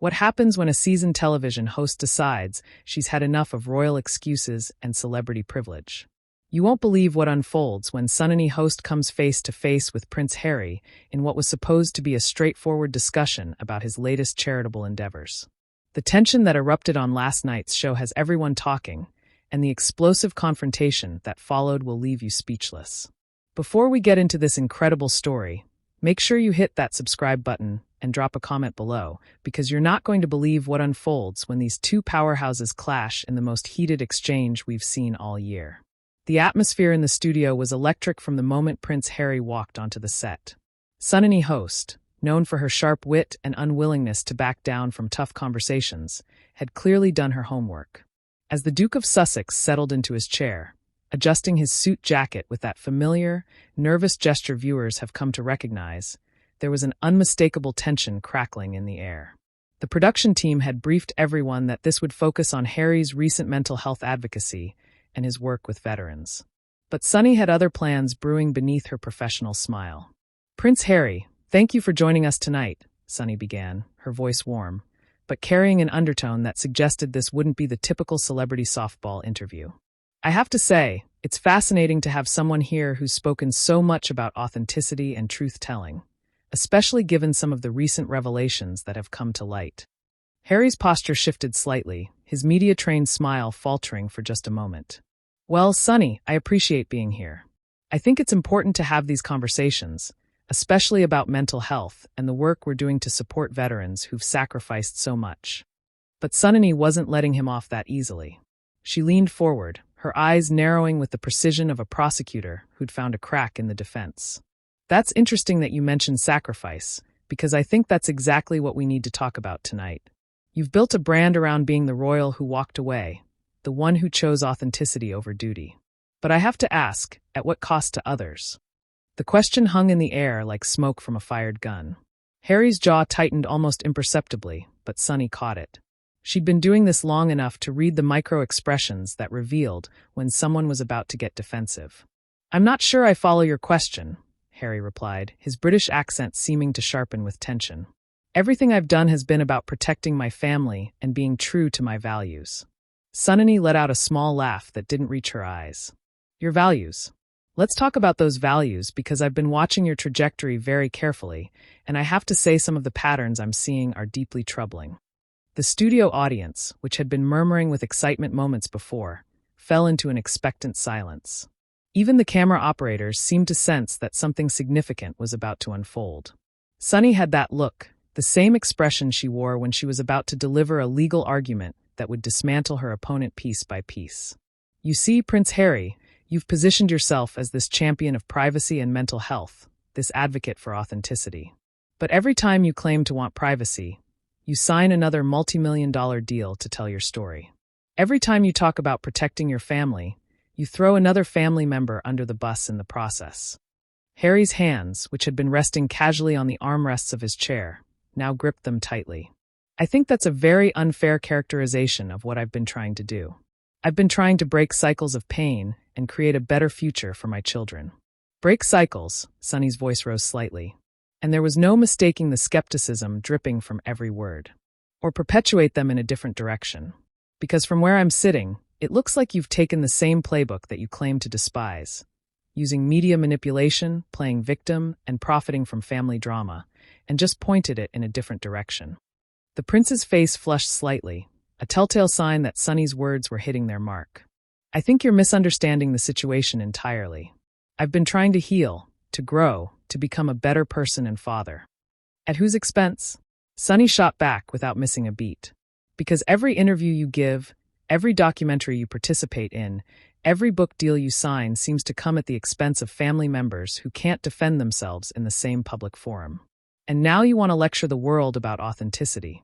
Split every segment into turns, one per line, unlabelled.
What happens when a seasoned television host decides she's had enough of royal excuses and celebrity privilege? You won't believe what unfolds when Sunny host comes face to face with Prince Harry in what was supposed to be a straightforward discussion about his latest charitable endeavors. The tension that erupted on last night's show has everyone talking, and the explosive confrontation that followed will leave you speechless. Before we get into this incredible story, make sure you hit that subscribe button and drop a comment below, because you're not going to believe what unfolds when these two powerhouses clash in the most heated exchange we've seen all year. The atmosphere in the studio was electric from the moment Prince Harry walked onto the set. Sunny host, known for her sharp wit and unwillingness to back down from tough conversations, had clearly done her homework. As the Duke of Sussex settled into his chair, adjusting his suit jacket with that familiar, nervous gesture viewers have come to recognize, there was an unmistakable tension crackling in the air. The production team had briefed everyone that this would focus on Harry's recent mental health advocacy and his work with veterans. But Sunny had other plans brewing beneath her professional smile. "Prince Harry, thank you for joining us tonight," Sunny began, her voice warm, but carrying an undertone that suggested this wouldn't be the typical celebrity softball interview. "I have to say, it's fascinating to have someone here who's spoken so much about authenticity and truth-telling, especially given some of the recent revelations that have come to light." Harry's posture shifted slightly, his media-trained smile faltering for just a moment. "Well, Sunny, I appreciate being here. I think it's important to have these conversations, especially about mental health and the work we're doing to support veterans who've sacrificed so much." But Sunny wasn't letting him off that easily. She leaned forward, her eyes narrowing with the precision of a prosecutor who'd found a crack in the defense. "That's interesting that you mentioned sacrifice, because I think that's exactly what we need to talk about tonight. You've built a brand around being the royal who walked away, the one who chose authenticity over duty. But I have to ask, at what cost to others?" The question hung in the air like smoke from a fired gun. Harry's jaw tightened almost imperceptibly, but Sunny caught it. She'd been doing this long enough to read the micro-expressions that revealed when someone was about to get defensive. "I'm not sure I follow your question," Harry replied, his British accent seeming to sharpen with tension. "Everything I've done has been about protecting my family and being true to my values." Sunny let out a small laugh that didn't reach her eyes. "Your values? Let's talk about those values, because I've been watching your trajectory very carefully, and I have to say some of the patterns I'm seeing are deeply troubling." The studio audience, which had been murmuring with excitement moments before, fell into an expectant silence. Even the camera operators seemed to sense that something significant was about to unfold. Sunny had that look, the same expression she wore when she was about to deliver a legal argument that would dismantle her opponent piece by piece. "You see, Prince Harry, you've positioned yourself as this champion of privacy and mental health, this advocate for authenticity. But every time you claim to want privacy, you sign another multi-million-dollar deal to tell your story. Every time you talk about protecting your family, you throw another family member under the bus in the process." Harry's hands, which had been resting casually on the armrests of his chair, now gripped them tightly. "I think that's a very unfair characterization of what I've been trying to do. I've been trying to break cycles of pain and create a better future for my children." "Break cycles," Sunny's voice rose slightly, and there was no mistaking the skepticism dripping from every word. "Or perpetuate them in a different direction. Because from where I'm sitting, it looks like you've taken the same playbook that you claim to despise, using media manipulation, playing victim, and profiting from family drama, and just pointed it in a different direction." The prince's face flushed slightly, a telltale sign that Sunny's words were hitting their mark. "I think you're misunderstanding the situation entirely. I've been trying to heal, to grow, to become a better person and father." "At whose expense?" Sunny shot back without missing a beat. "Because every interview you give, every documentary you participate in, every book deal you sign seems to come at the expense of family members who can't defend themselves in the same public forum. And now you want to lecture the world about authenticity."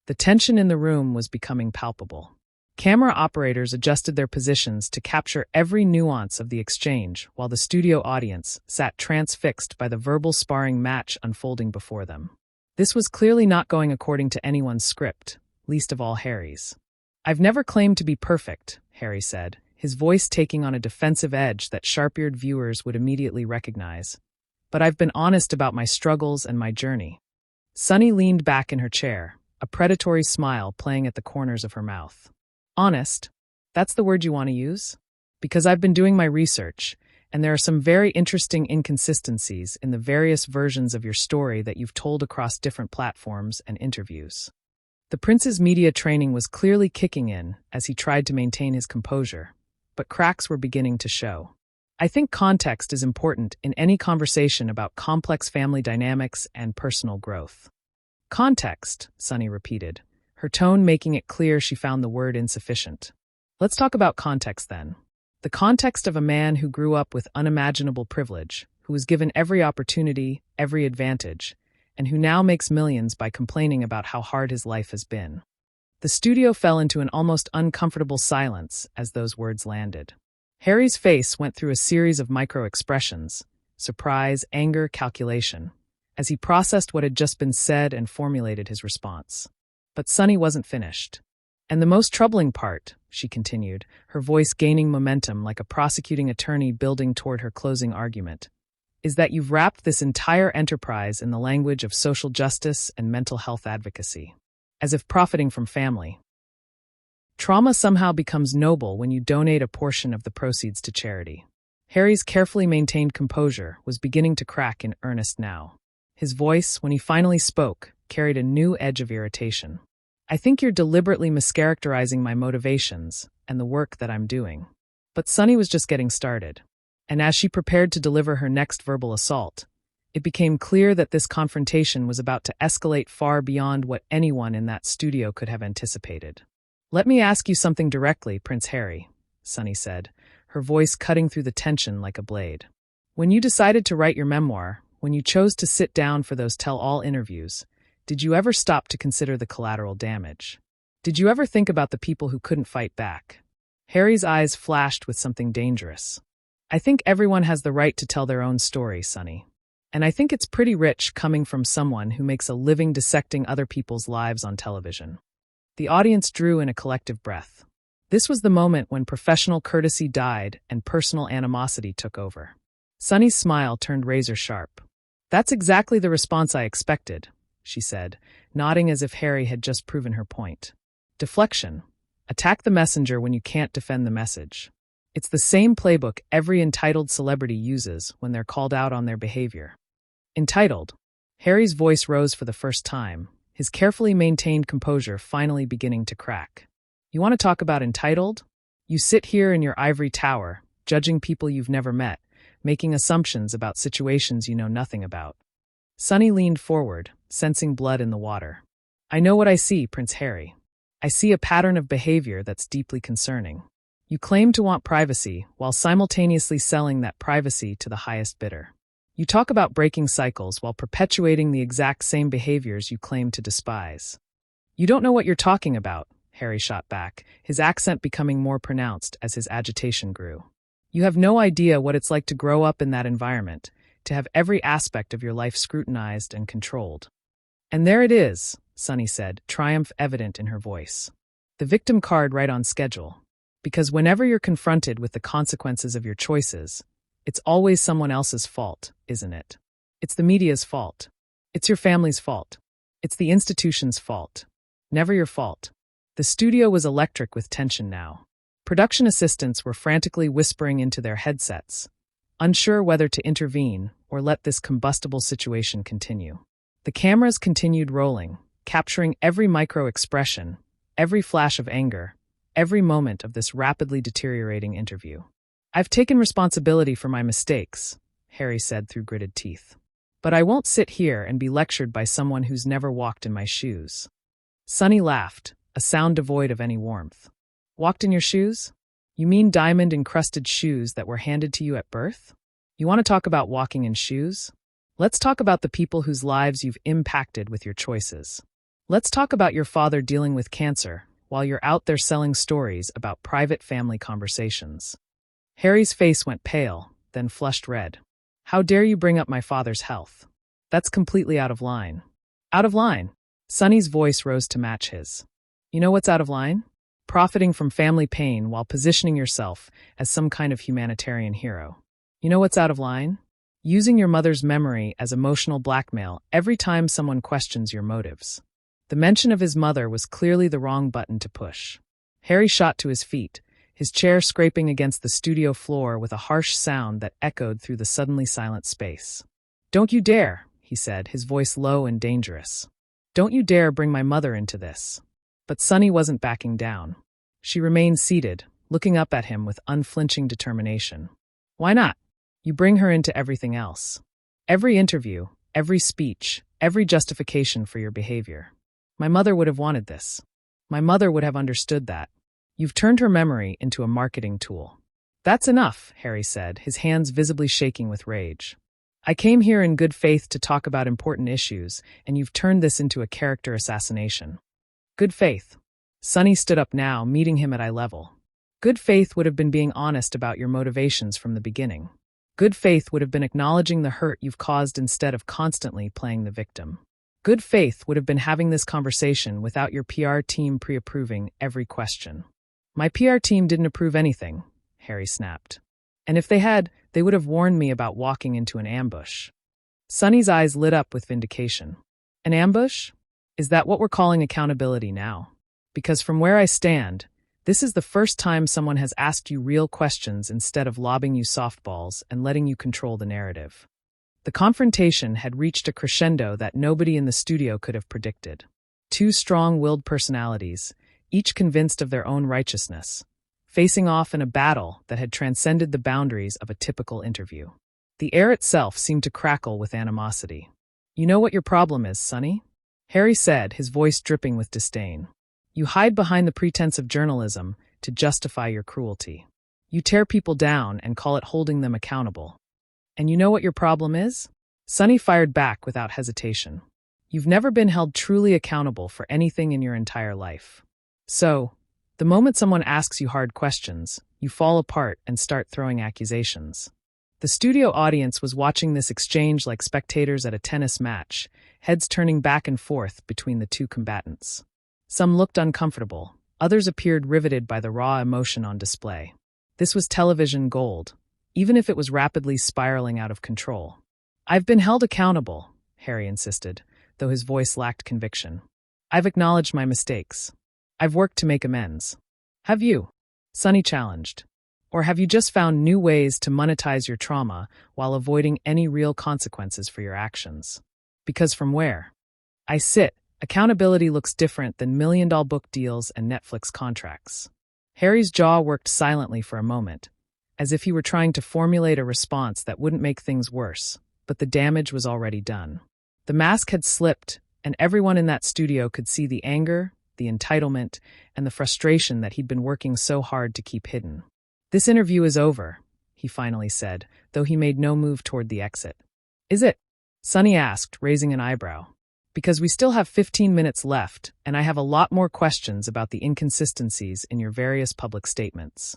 The tension in the room was becoming palpable. Camera operators adjusted their positions to capture every nuance of the exchange, while the studio audience sat transfixed by the verbal sparring match unfolding before them. This was clearly not going according to anyone's script, least of all Harry's. "I've never claimed to be perfect," Harry said, his voice taking on a defensive edge that sharp-eared viewers would immediately recognize. "But I've been honest about my struggles and my journey." Sunny leaned back in her chair, a predatory smile playing at the corners of her mouth. Honest? That's the word you want to use? Because I've been doing my research, and there are some very interesting inconsistencies in the various versions of your story that you've told across different platforms and interviews. The prince's media training was clearly kicking in as he tried to maintain his composure, but cracks were beginning to show. I think context is important in any conversation about complex family dynamics and personal growth. Context, Sunny repeated, her tone making it clear she found the word insufficient. Let's talk about context then. The context of a man who grew up with unimaginable privilege, who was given every opportunity, every advantage, and who now makes millions by complaining about how hard his life has been. The studio fell into an almost uncomfortable silence as those words landed. Harry's face went through a series of micro-expressions, surprise, anger, calculation, as he processed what had just been said and formulated his response. But Sunny wasn't finished. And the most troubling part, she continued, her voice gaining momentum like a prosecuting attorney building toward her closing argument, is that you've wrapped this entire enterprise in the language of social justice and mental health advocacy, as if profiting from family trauma somehow becomes noble when you donate a portion of the proceeds to charity. Harry's carefully maintained composure was beginning to crack in earnest now. His voice, when he finally spoke, carried a new edge of irritation. I think you're deliberately mischaracterizing my motivations and the work that I'm doing. But Sunny was just getting started. And as she prepared to deliver her next verbal assault, it became clear that this confrontation was about to escalate far beyond what anyone in that studio could have anticipated. Let me ask you something directly, Prince Harry, Sunny said, her voice cutting through the tension like a blade. When you decided to write your memoir, when you chose to sit down for those tell-all interviews, did you ever stop to consider the collateral damage? Did you ever think about the people who couldn't fight back? Harry's eyes flashed with something dangerous. I think everyone has the right to tell their own story, Sunny. And I think it's pretty rich coming from someone who makes a living dissecting other people's lives on television. The audience drew in a collective breath. This was the moment when professional courtesy died and personal animosity took over. Sunny's smile turned razor-sharp. That's exactly the response I expected, she said, nodding as if Harry had just proven her point. Deflection. Attack the messenger when you can't defend the message. It's the same playbook every entitled celebrity uses when they're called out on their behavior. Entitled. Harry's voice rose for the first time, his carefully maintained composure finally beginning to crack. You want to talk about entitled? You sit here in your ivory tower, judging people you've never met, making assumptions about situations you know nothing about. Sunny leaned forward, sensing blood in the water. I know what I see, Prince Harry. I see a pattern of behavior that's deeply concerning. You claim to want privacy while simultaneously selling that privacy to the highest bidder. You talk about breaking cycles while perpetuating the exact same behaviors you claim to despise. You don't know what you're talking about, Harry shot back, his accent becoming more pronounced as his agitation grew. You have no idea what it's like to grow up in that environment, to have every aspect of your life scrutinized and controlled. And there it is, Sunny said, triumph evident in her voice. The victim card right on schedule. Because whenever you're confronted with the consequences of your choices, it's always someone else's fault, isn't it? It's the media's fault. It's your family's fault. It's the institution's fault. Never your fault. The studio was electric with tension now. Production assistants were frantically whispering into their headsets, unsure whether to intervene or let this combustible situation continue. The cameras continued rolling, capturing every micro-expression, every flash of anger, every moment of this rapidly deteriorating interview. I've taken responsibility for my mistakes, Harry said through gritted teeth. But I won't sit here and be lectured by someone who's never walked in my shoes. Sunny laughed, a sound devoid of any warmth. Walked in your shoes? You mean diamond-encrusted shoes that were handed to you at birth? You want to talk about walking in shoes? Let's talk about the people whose lives you've impacted with your choices. Let's talk about your father dealing with cancer while you're out there selling stories about private family conversations. Harry's face went pale, then flushed red. How dare you bring up my father's health? That's completely out of line. Out of line? Sunny's voice rose to match his. You know what's out of line? Profiting from family pain while positioning yourself as some kind of humanitarian hero. You know what's out of line? Using your mother's memory as emotional blackmail every time someone questions your motives. The mention of his mother was clearly the wrong button to push. Harry shot to his feet, his chair scraping against the studio floor with a harsh sound that echoed through the suddenly silent space. "Don't you dare," he said, his voice low and dangerous. "Don't you dare bring my mother into this." But Sunny wasn't backing down. She remained seated, looking up at him with unflinching determination. "Why not? You bring her into everything else. Every interview, every speech, every justification for your behavior. My mother would have wanted this. My mother would have understood that. You've turned her memory into a marketing tool." "That's enough," Harry said, his hands visibly shaking with rage. "I came here in good faith to talk about important issues, and you've turned this into a character assassination." "Good faith." Sunny stood up now, meeting him at eye level. "Good faith would have been being honest about your motivations from the beginning. Good faith would have been acknowledging the hurt you've caused instead of constantly playing the victim. Good faith would have been having this conversation without your PR team pre-approving every question." "My PR team didn't approve anything," Harry snapped. "And if they had, they would have warned me about walking into an ambush." Sunny's eyes lit up with vindication. "An ambush? Is that what we're calling accountability now? Because from where I stand, this is the first time someone has asked you real questions instead of lobbing you softballs and letting you control the narrative." The confrontation had reached a crescendo that nobody in the studio could have predicted. Two strong-willed personalities, each convinced of their own righteousness, facing off in a battle that had transcended the boundaries of a typical interview. The air itself seemed to crackle with animosity. "You know what your problem is, Sunny?" Harry said, his voice dripping with disdain. "You hide behind the pretense of journalism to justify your cruelty. You tear people down and call it holding them accountable. And you know what your problem is?" Sunny fired back without hesitation. "You've never been held truly accountable for anything in your entire life. So, the moment someone asks you hard questions, you fall apart and start throwing accusations." The studio audience was watching this exchange like spectators at a tennis match, heads turning back and forth between the two combatants. Some looked uncomfortable, others appeared riveted by the raw emotion on display. This was television gold, even if it was rapidly spiraling out of control. "I've been held accountable," Harry insisted, though his voice lacked conviction. "I've acknowledged my mistakes. I've worked to make amends. Have you?" Sunny challenged. "Or have you just found new ways to monetize your trauma while avoiding any real consequences for your actions? Because from where I sit, accountability looks different than million-dollar book deals and Netflix contracts." Harry's jaw worked silently for a moment, as if he were trying to formulate a response that wouldn't make things worse, but the damage was already done. The mask had slipped, and everyone in that studio could see the anger, the entitlement, and the frustration that he'd been working so hard to keep hidden. "This interview is over," he finally said, though he made no move toward the exit. "Is it?" Sunny asked, raising an eyebrow. "Because we still have 15 minutes left, and I have a lot more questions about the inconsistencies in your various public statements."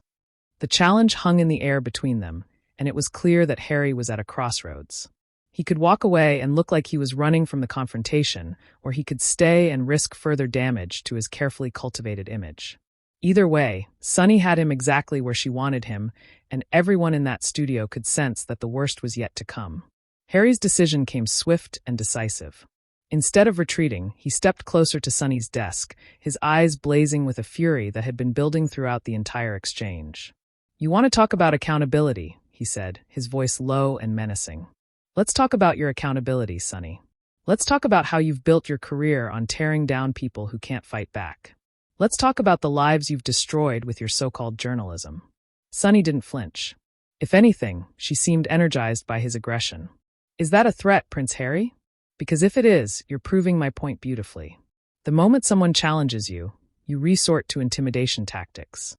The challenge hung in the air between them, and it was clear that Harry was at a crossroads. He could walk away and look like he was running from the confrontation, or he could stay and risk further damage to his carefully cultivated image. Either way, Sunny had him exactly where she wanted him, and everyone in that studio could sense that the worst was yet to come. Harry's decision came swift and decisive. Instead of retreating, he stepped closer to Sunny's desk, his eyes blazing with a fury that had been building throughout the entire exchange. "You want to talk about accountability," he said, his voice low and menacing. "Let's talk about your accountability, Sunny. Let's talk about how you've built your career on tearing down people who can't fight back. Let's talk about the lives you've destroyed with your so-called journalism." Sunny didn't flinch. If anything, she seemed energized by his aggression. "Is that a threat, Prince Harry? Because if it is, you're proving my point beautifully. The moment someone challenges you, you resort to intimidation tactics."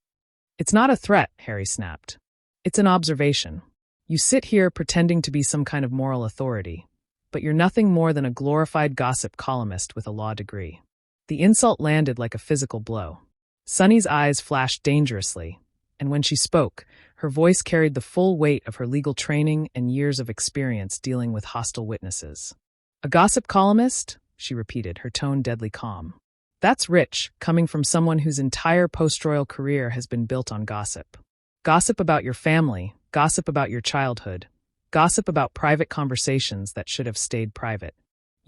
"It's not a threat," Harry snapped. "It's an observation. You sit here pretending to be some kind of moral authority, but you're nothing more than a glorified gossip columnist with a law degree." The insult landed like a physical blow. Sunny's eyes flashed dangerously, and when she spoke, her voice carried the full weight of her legal training and years of experience dealing with hostile witnesses. "A gossip columnist?" she repeated, her tone deadly calm. "That's rich, coming from someone whose entire post-royal career has been built on gossip. Gossip about your family, gossip about your childhood, gossip about private conversations that should have stayed private.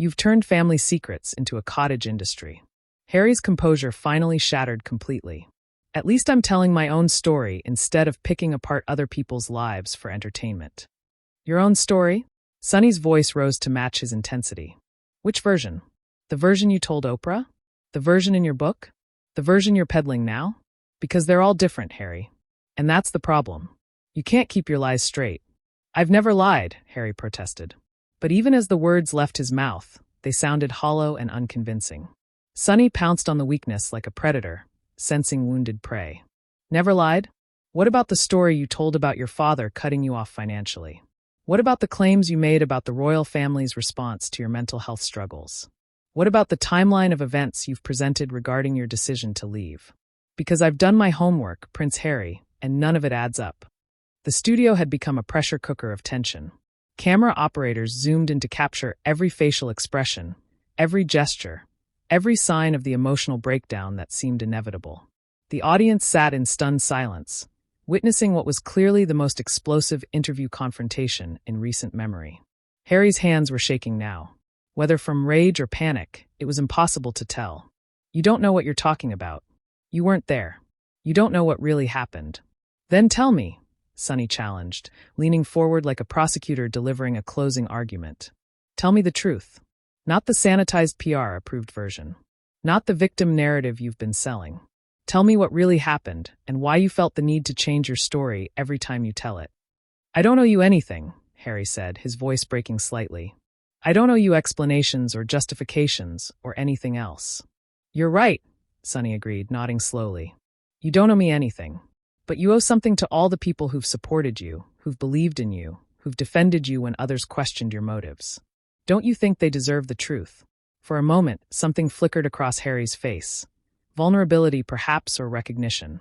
You've turned family secrets into a cottage industry. Harry's composure finally shattered completely. At least I'm telling my own story instead of picking apart other people's lives for entertainment. Your own story? Sonny's voice rose to match his intensity. Which version? The version you told Oprah? The version in your book? The version you're peddling now? Because they're all different, Harry. And that's the problem. You can't keep your lies straight. I've never lied, Harry protested. But even as the words left his mouth, they sounded hollow and unconvincing. Sonny pounced on the weakness like a predator, sensing wounded prey. Never lied? What about the story you told about your father cutting you off financially? What about the claims you made about the royal family's response to your mental health struggles? What about the timeline of events you've presented regarding your decision to leave? Because I've done my homework, Prince Harry, and none of it adds up. The studio had become a pressure cooker of tension. Camera operators zoomed in to capture every facial expression, every gesture, every sign of the emotional breakdown that seemed inevitable. The audience sat in stunned silence, witnessing what was clearly the most explosive interview confrontation in recent memory. Harry's hands were shaking now. Whether from rage or panic, it was impossible to tell. You don't know what you're talking about. You weren't there. You don't know what really happened. Then tell me, Sonny challenged, leaning forward like a prosecutor delivering a closing argument. Tell me the truth. Not the sanitized PR-approved version. Not the victim narrative you've been selling. Tell me what really happened and why you felt the need to change your story every time you tell it. I don't owe you anything, Harry said, his voice breaking slightly. I don't owe you explanations or justifications or anything else. You're right, Sonny agreed, nodding slowly. You don't owe me anything. But you owe something to all the people who've supported you, who've believed in you, who've defended you when others questioned your motives. Don't you think they deserve the truth? For a moment, something flickered across Harry's face. Vulnerability, perhaps, or recognition.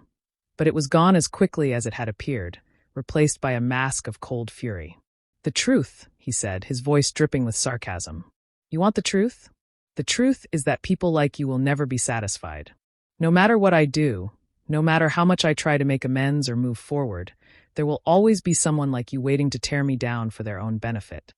But it was gone as quickly as it had appeared, replaced by a mask of cold fury. The truth, he said, his voice dripping with sarcasm. You want the truth? The truth is that people like you will never be satisfied. No matter what I do, no matter how much I try to make amends or move forward, there will always be someone like you waiting to tear me down for their own benefit.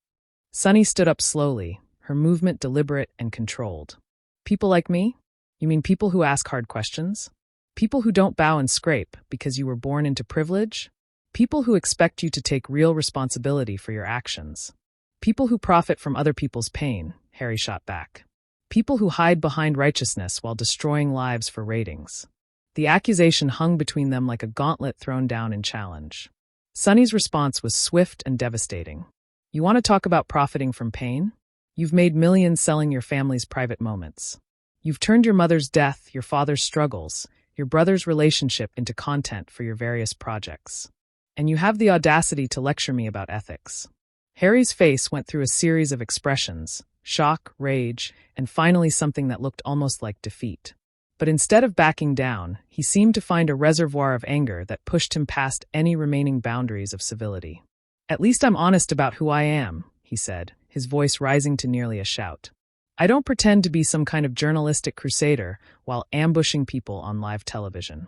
Sonny stood up slowly, her movement deliberate and controlled. People like me? You mean people who ask hard questions? People who don't bow and scrape because you were born into privilege? People who expect you to take real responsibility for your actions. People who profit from other people's pain, Harry shot back. People who hide behind righteousness while destroying lives for ratings. The accusation hung between them like a gauntlet thrown down in challenge. Sonny's response was swift and devastating. You want to talk about profiting from pain? You've made millions selling your family's private moments. You've turned your mother's death, your father's struggles, your brother's relationship into content for your various projects. And you have the audacity to lecture me about ethics. Harry's face went through a series of expressions, shock, rage, and finally something that looked almost like defeat. But instead of backing down, he seemed to find a reservoir of anger that pushed him past any remaining boundaries of civility. At least I'm honest about who I am, he said, his voice rising to nearly a shout. I don't pretend to be some kind of journalistic crusader while ambushing people on live television.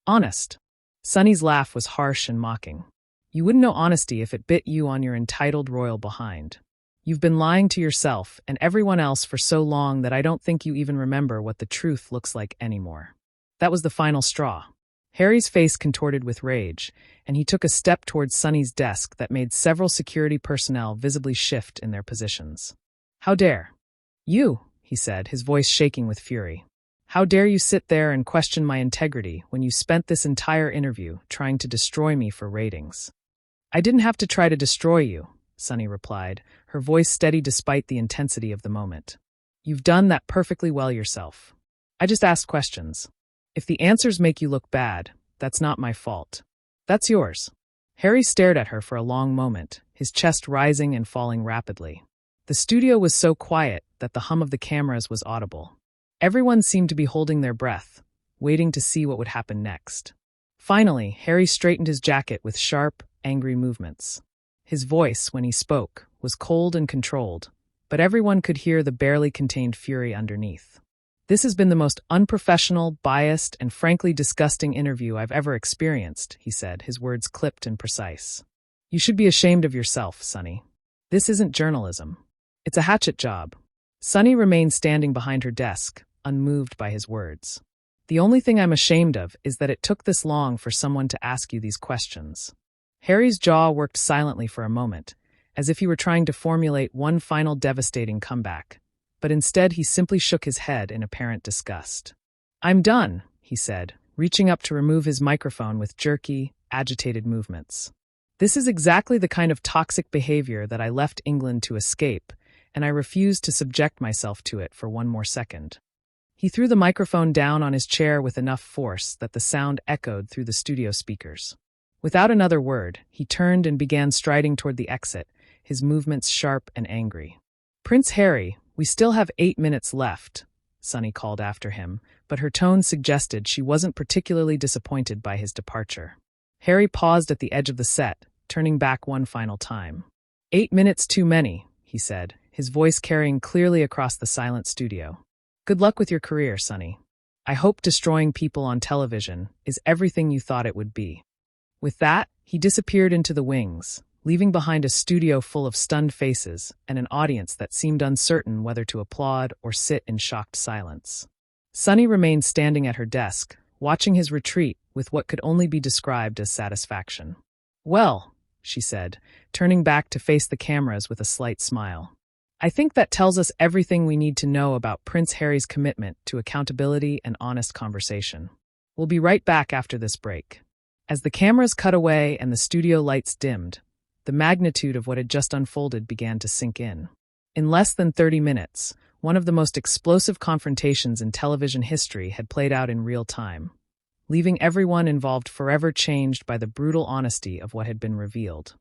Honest. Sonny's laugh was harsh and mocking. You wouldn't know honesty if it bit you on your entitled royal behind. You've been lying to yourself and everyone else for so long that I don't think you even remember what the truth looks like anymore. That was the final straw. Harry's face contorted with rage, and he took a step towards Sonny's desk that made several security personnel visibly shift in their positions. How dare you, he said, his voice shaking with fury. How dare you sit there and question my integrity when you spent this entire interview trying to destroy me for ratings? I didn't have to try to destroy you, Sonny replied, her voice steady despite the intensity of the moment. You've done that perfectly well yourself. I just asked questions. If the answers make you look bad, that's not my fault. That's yours. Harry stared at her for a long moment, his chest rising and falling rapidly. The studio was so quiet that the hum of the cameras was audible. Everyone seemed to be holding their breath, waiting to see what would happen next. Finally, Harry straightened his jacket with sharp, angry movements. His voice, when he spoke, was cold and controlled, but everyone could hear the barely contained fury underneath. This has been the most unprofessional, biased, and frankly disgusting interview I've ever experienced, he said, his words clipped and precise. You should be ashamed of yourself, Sonny. This isn't journalism. It's a hatchet job. Sunny remained standing behind her desk, unmoved by his words. The only thing I'm ashamed of is that it took this long for someone to ask you these questions. Harry's jaw worked silently for a moment, as if he were trying to formulate one final devastating comeback, but instead he simply shook his head in apparent disgust. I'm done, he said, reaching up to remove his microphone with jerky, agitated movements. This is exactly the kind of toxic behavior that I left England to escape, and I refuse to subject myself to it for one more second. He threw the microphone down on his chair with enough force that the sound echoed through the studio speakers. Without another word, he turned and began striding toward the exit, his movements sharp and angry. Prince Harry, we still have 8 minutes left, Sunny called after him, but her tone suggested she wasn't particularly disappointed by his departure. Harry paused at the edge of the set, turning back one final time. 8 minutes too many, he said, his voice carrying clearly across the silent studio. Good luck with your career, Sunny. I hope destroying people on television is everything you thought it would be. With that, he disappeared into the wings, leaving behind a studio full of stunned faces and an audience that seemed uncertain whether to applaud or sit in shocked silence. Sunny remained standing at her desk, watching his retreat with what could only be described as satisfaction. Well, she said, turning back to face the cameras with a slight smile. I think that tells us everything we need to know about Prince Harry's commitment to accountability and honest conversation. We'll be right back after this break. As the cameras cut away and the studio lights dimmed, the magnitude of what had just unfolded began to sink in. In less than 30 minutes, one of the most explosive confrontations in television history had played out in real time, leaving everyone involved forever changed by the brutal honesty of what had been revealed.